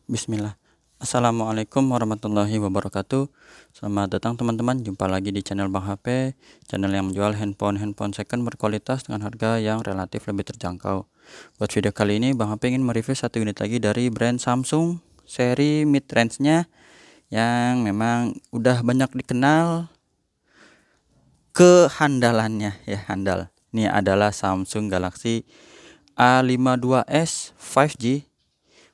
Bismillah. Assalamualaikum warahmatullahi wabarakatuh. Selamat datang teman-teman, jumpa lagi di channel Bang HP, channel yang menjual handphone second berkualitas dengan harga yang relatif lebih terjangkau. Buat video kali ini Bang HP ingin mereview satu unit lagi dari brand Samsung seri mid range-nya yang memang udah banyak dikenal kehandalannya ya, handal. Ini adalah Samsung Galaxy A52s 5G,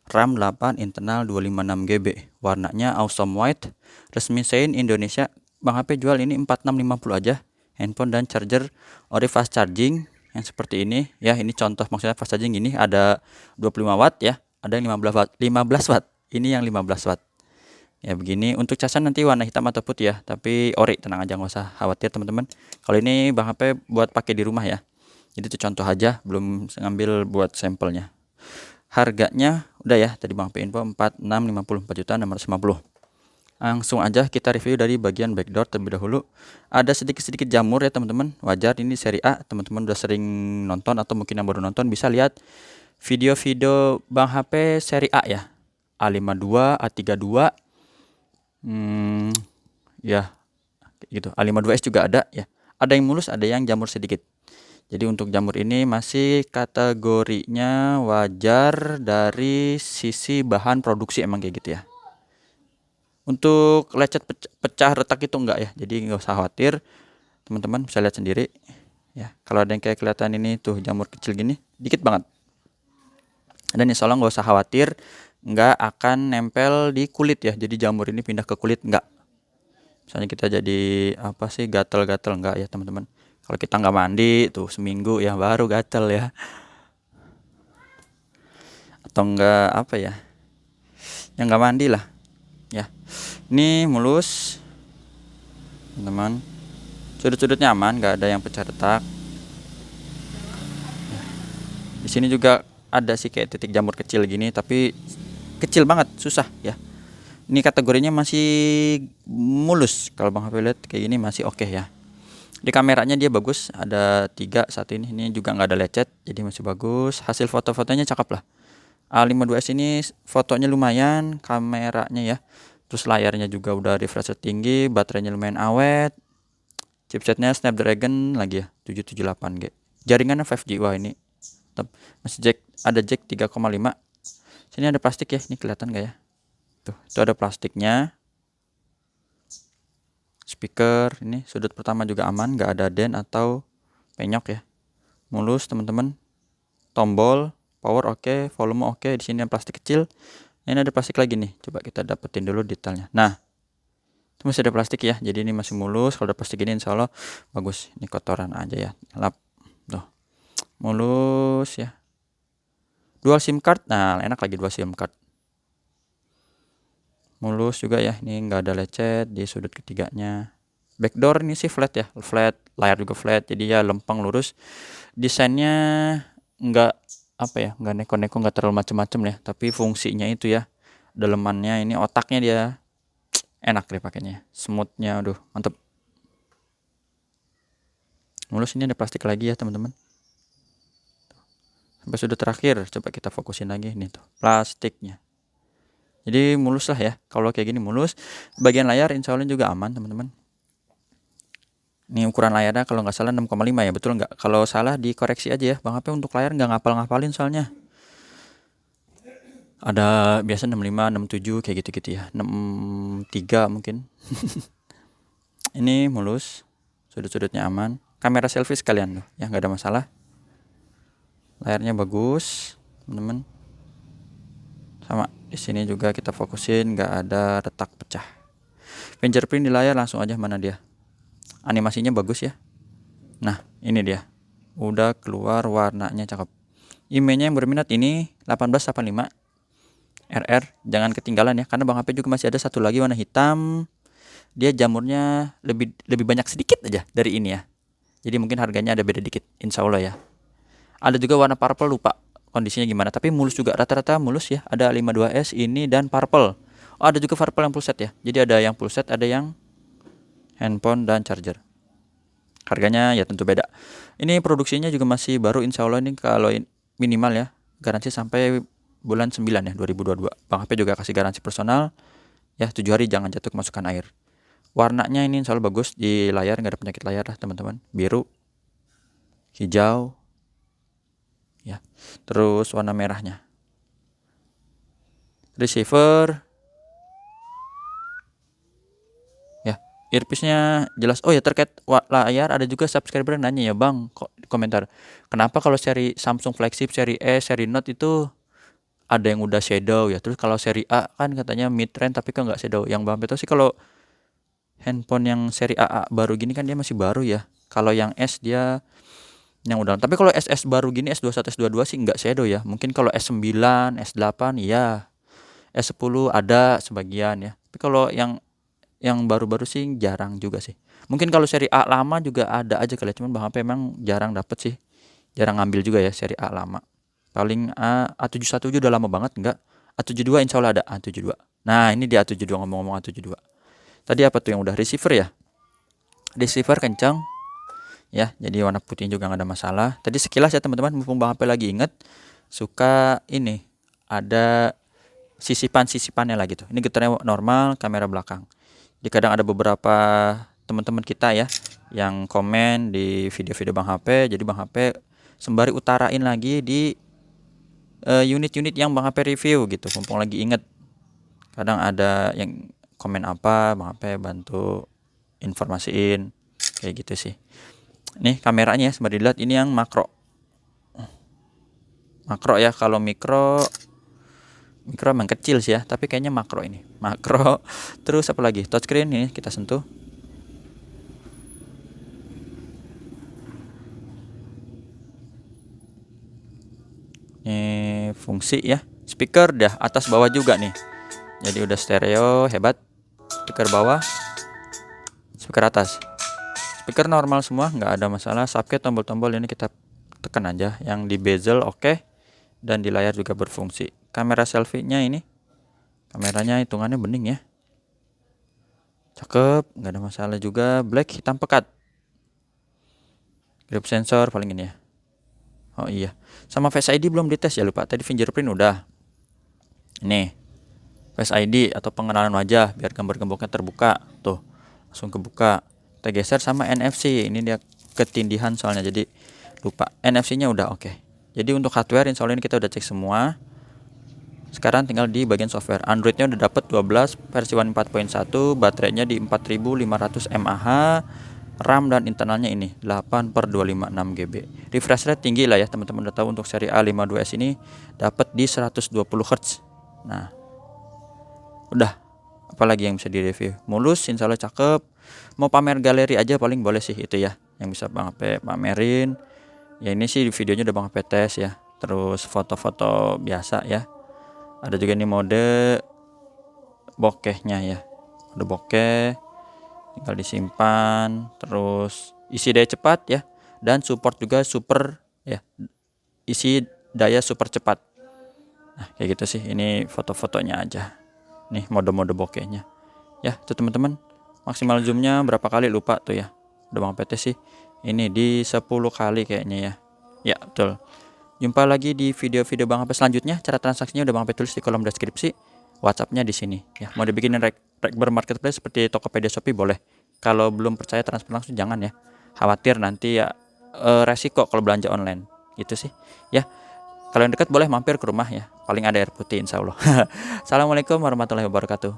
RAM 8, internal 256 GB, warnanya awesome white, resmi Sein Indonesia. Bang HP jual ini 4650 aja. Handphone dan charger ori fast charging yang seperti ini ya. Ini contoh, maksudnya fast charging ini ada 25 watt ya, ada yang 15 watt. Ini yang 15 watt. Ya begini, untuk casan nanti warna hitam atau putih ya, tapi ori, tenang aja, nggak usah khawatir teman-teman. Kalau ini Bang HP buat pakai di rumah ya. Jadi itu contoh aja, belum ngambil buat sampelnya. Harganya udah ya, tadi Bang P info 46.54.650. Langsung aja kita review dari bagian backdoor terlebih dahulu. Ada sedikit-sedikit jamur ya teman-teman, wajar, ini seri A. Teman-teman udah sering nonton atau mungkin yang baru nonton bisa lihat video-video Bang HP seri A ya, A52, A32, ya gitu. A52s juga ada ya, ada yang mulus, ada yang jamur sedikit. Jadi untuk jamur ini masih kategorinya wajar dari sisi bahan produksi, emang kayak gitu ya. Untuk lecet pecah retak itu enggak ya, jadi nggak usah khawatir. Teman-teman bisa lihat sendiri ya. Kalau ada yang kayak kelihatan ini tuh jamur kecil gini, dikit banget. Dan insya Allah nggak usah khawatir, nggak akan nempel di kulit ya. Jadi jamur ini pindah ke kulit enggak. Misalnya kita jadi apa sih, gatel-gatel, enggak ya teman-teman. Kalau kita nggak mandi tuh seminggu ya baru gatel ya, atau enggak apa ya, yang nggak mandi lah ya. Ini mulus teman-teman, sudut-sudutnya aman, nggak ada yang pecah retak. Di sini juga ada sih kayak titik jamur kecil gini, tapi kecil banget, susah ya. Ini kategorinya masih mulus. Kalau Bang HP lihat kayak gini masih oke ya. Di kameranya dia bagus, ada 3 saat ini juga nggak ada lecet, jadi masih bagus. Hasil foto-fotonya cakep lah. A52s ini fotonya lumayan, kameranya ya. Terus layarnya juga udah refresh rate tinggi, baterainya lumayan awet. Chipsetnya Snapdragon lagi ya, 778G. Jaringannya 5G. Wah, ini masih jack, ada jack 3,5. Sini ada plastik ya, ini kelihatan nggak ya? Tuh, itu ada plastiknya. Speaker ini sudut pertama juga aman, nggak ada dent atau penyok ya. Mulus teman-teman. Tombol power oke, volume oke. Di sini ada plastik kecil. Ini ada plastik lagi nih. Coba kita dapetin dulu detailnya. Nah, itu masih ada plastik ya. Jadi ini masih mulus. Kalau ada plastik ini insya Allah bagus. Ini kotoran aja ya. Lap. Tuh. Mulus ya. Dual SIM card. Nah, enak lagi dual SIM card. Mulus juga ya. Ini nggak ada lecet di sudut ketiganya. Backdoor ini sih flat ya. Flat. Layar juga flat. Jadi ya lempeng lurus. Desainnya nggak apa ya, nggak neko-neko, nggak terlalu macem-macem ya, tapi fungsinya itu ya, dalemannya ini, otaknya dia enak deh pakainya, smoothnya, aduh mantep. Mulus. Ini ada plastik lagi ya teman-teman, sampai sudut terakhir. Coba kita fokusin lagi nih tuh plastiknya. Jadi mulus lah ya, kalau kayak gini mulus. Bagian layar insya Allah juga aman teman-teman. Ini ukuran layarnya kalau nggak salah 6,5 ya, betul nggak? Kalau salah dikoreksi aja ya, Bang HP untuk layar nggak ngapal-ngapalin soalnya. Ada biasa 65, 67 kayak gitu-gitu ya. 63 mungkin. Ini mulus, sudut-sudutnya aman. Kamera selfie sekalian loh, ya nggak ada masalah. Layarnya bagus, teman-teman. Sama di sini juga kita fokusin, nggak ada retak pecah. Fingerprint di layar langsung aja, mana dia? Animasinya bagus ya. Nah, ini dia. Udah keluar, warnanya cakep. Emailnya yang berminat ini 1885 RR, jangan ketinggalan ya, karena Bang HP juga masih ada satu lagi warna hitam. Dia jamurnya lebih banyak sedikit aja dari ini ya. Jadi mungkin harganya ada beda dikit, insya Allah ya. Ada juga warna purple, lupa kondisinya gimana, tapi mulus juga, rata-rata mulus ya. Ada 52s ini dan purple. Oh, ada juga purple yang full set ya. Jadi ada yang full set, ada yang handphone dan charger. Harganya ya tentu beda. Ini produksinya juga masih baru insya Allah, ini kalau minimal ya, garansi sampai bulan 9 ya 2022. Bang HP juga kasih garansi personal ya, 7 hari jangan jatuh kemasukan air. Warnanya ini insya Allah bagus di layar, nggak ada penyakit layar lah teman-teman. Biru, hijau, ya. Terus warna merahnya. Receiver, ya. Earpiece-nya jelas. Oh ya, terkait layar ada juga subscriber nanya ya bang, kok komentar. Kenapa kalau seri Samsung flagship, seri S, seri Note itu ada yang udah shadow ya. Terus kalau seri A kan katanya mid range tapi kok nggak shadow. Yang bang Beto sih kalau handphone yang seri AA baru gini kan dia masih baru ya. Kalau yang S dia yang udah. Tapi kalau SS baru gini S21 S22 sih nggak shadow ya. Mungkin kalau S9 S8 ya, S10 ada sebagian ya. Tapi kalau yang baru-baru sih jarang juga sih. Mungkin kalau seri A lama juga ada aja kali, cuman Bang HP emang jarang dapet sih. Jarang ngambil juga ya seri A lama. Paling A71 udah lama banget enggak. A72 insya Allah ada A72. Nah, ini di A72 ngomong-ngomong A72. Tadi apa tuh yang udah receiver ya? Receiver kencang ya, jadi warna putih juga nggak ada masalah. Tadi sekilas ya teman-teman, mumpung Bang HP lagi inget, suka ini ada sisipan-sisipannya lah gitu. Ini getarnya normal, kamera belakang. Jadi kadang ada beberapa teman-teman kita ya yang komen di video-video Bang HP, jadi Bang HP sembari utarain lagi di unit-unit yang Bang HP review gitu, mumpung lagi inget. Kadang ada yang komen apa, Bang HP bantu informasiin kayak gitu sih. Nih kameranya sembari dilihat, ini yang makro ya. Kalau mikro emang kecil sih ya, tapi kayaknya makro ini makro. Terus apa lagi, touchscreen ini kita sentuh. Ini fungsi ya, speaker dah atas bawah juga nih, jadi udah stereo hebat. Speaker bawah, speaker atas, speaker normal semua, nggak ada masalah. Subcap tombol-tombol ini kita tekan aja. Yang di bezel oke, dan di layar juga berfungsi. Kamera selfie-nya ini, kameranya hitungannya bening ya, cakep, nggak ada masalah juga. Black hitam pekat. Grip sensor paling ini ya. Oh iya, sama Face ID belum dites ya, lupa. Tadi fingerprint udah. Nih Face ID atau pengenalan wajah biar gambar gemboknya terbuka tuh, langsung kebuka. Kita geser sama NFC, ini dia ketindihan soalnya jadi lupa. NFC-nya udah oke. Jadi untuk hardware insya Allah ini kita udah cek semua. Sekarang tinggal di bagian software. Androidnya udah dapet 12 versi 4.1, baterainya di 4500 mAh, RAM dan internalnya ini 8/256 GB. Refresh rate tinggi lah ya, teman-teman udah tahu. Untuk seri A52s ini dapat di 120 Hz. Nah, udah, apalagi yang bisa direview. Mulus, insya Allah cakep. Mau pamer galeri aja paling boleh sih itu ya, yang bisa Bang HP pamerin. Ya ini sih videonya udah Bang HP tes ya. Terus foto-foto biasa ya. Ada juga nih mode bokehnya ya, mode bokeh tinggal disimpan. Terus isi daya cepat ya, dan support juga super ya, isi daya super cepat. Nah kayak gitu sih, ini foto-fotonya aja. Nih mode-mode bokehnya ya tuh teman-teman. Maksimal zoomnya berapa kali lupa tuh ya, udah Bang PT sih ini di 10 kali kayaknya ya. Ya betul. Jumpa lagi di video-video Bang HP selanjutnya. Cara transaksinya udah Bang HP tulis di kolom deskripsi. WhatsApp-nya di sini ya. Mau dibikinin rekber marketplace seperti Tokopedia, Shopee boleh. Kalau belum percaya transfer langsung jangan ya. Khawatir nanti ya resiko kalau belanja online. Gitu sih. Ya. Kalau yang dekat boleh mampir ke rumah ya. Paling ada air putih insya Allah. Assalamualaikum warahmatullahi wabarakatuh.